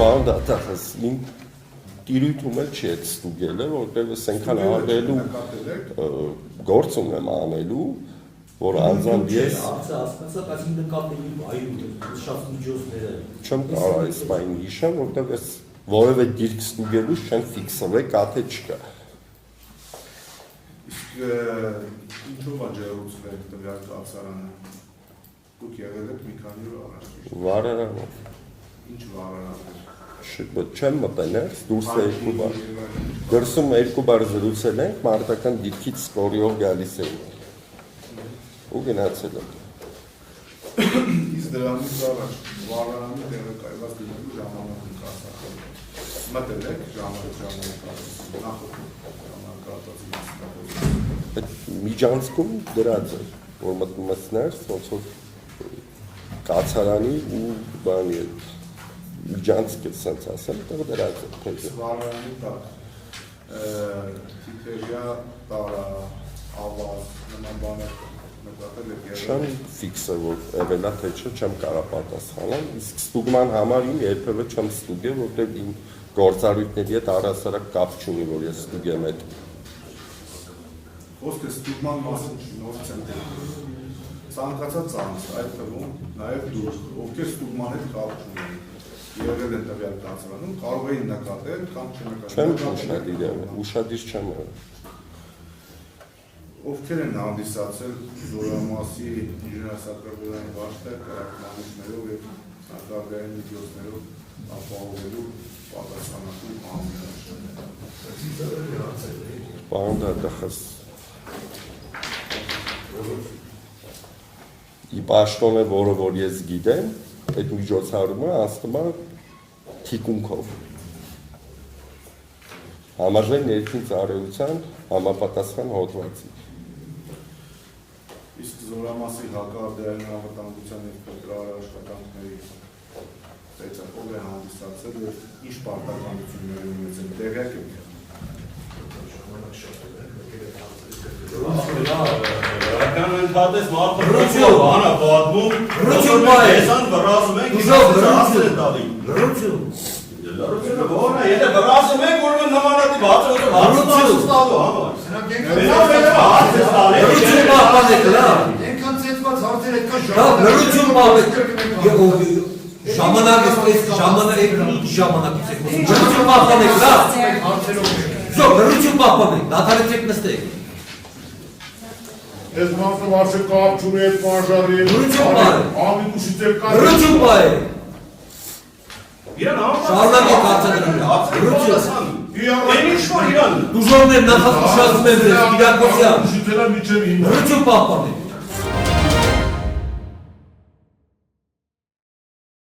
Պարոն դատախազ, իմ տիրույթում էլ չի այդ ստուգելը, որտեղ ես այնքան արվելու գործ ունեմ անելու, որ անձամբ ես չեմ կարող այս բանը հիշեմ, որտեղ ես որևէ դիրք ստուգելուց չեմ ֆիքսվել, կաթե չկա։ Ինչու վաճառություններ տվյալ կացարանը։ Դուք եղել եք մի քանի օր առաջ։ Վարարանով։ Ինչ վարարանով։ Չեմ մտնել, դուրս է 2 բար։ Դրսում 2 բար զրուցել ենք, մարտական դիրքից ստորիով գալիս էին։ Ու գնացել եմ։ Իսկ դրանից առաջ վարարանի տեղակայված լինելու ժամանակին կասական։ Մտել եք Այդ միջանցքում դրած էր, որ մտնում ես ներս, ոնց որ կացարանի ու բանի է, միջանցք է սենց ասեմ, տեղ դրած է փեջը։ Վարարանի տակ, թիթերյա տարա, ավազ, նման բաներ նկատել եք եղել։ Չեմ ֆիքսը, որ եղելա թե չէ, չեմ կարող պատասխանել, իսկ ստուգման համար իմ երբևէ չեմ ստուգել, որտեղ իմ գործառույթների հետ առհասարակ կապ չունի, որ ես ստուգեմ այդ։ Խոսքը ստուգման մասին նորից եմ դեպքում։ Ցանկացած ծանոթ, այդ թվում նաև դուք, ովքեր ստուգման հետ կապ չունեն, եղել են տվյալ կացարանում, կարող էին նկատել կամ չնկատել։ Չեմ ուշադիր չեմ եղել։ Ովքեր են հանդիսացել Զորամասի ինժեներասակրաբուլանի վարչը կարգմանիշներով և նկարդային միջոցներով ապահովելու պատասխանատու անձինք։ Պարոն դատախազ, ի պաշտոն է, որը որ ես գիտեմ, այդ միջոցառումը անցնում է թիկունքով։ Համաձայն ներքին ծառայության համապատասխան հոդվածի։ Իսկ Զորամասի հակարդային անվտանգության և փոքրահար աշխատանքների ով է հանդիսացել և ինչ պարտականություններ ունեցել տեղյակ եք։ Ական ընդհատես մարդը բանը պատմում, հեսան վրազում ենք, ասել է տալի։ Լրությունը բորն է, եթե վրազում ենք, որում են նմանատիվ հարցը ստալու համար։ Լրություն պահպանեք, լավ։ Ենքան ծետված հարցեր էդ կա Լրություն պահպանեք։ Ժամանակ ժամանակից եք։ Լրություն պահպանեք, լավ։ Լրություն պահպանեք, դադարեցեք նստեք։ Ես մարդը վարշը կապ չունի էդ մարժարի ամին ուշից էլ կա Լրություն պահեք։ Շարունակեք հարցադրումը։ Են ինչ-որ իրան։ Դուժորներ նախաուշացում են ձեզ, իրակոսյան։ Ուշիցելա միջև իմ։ Լրություն պահպանեք։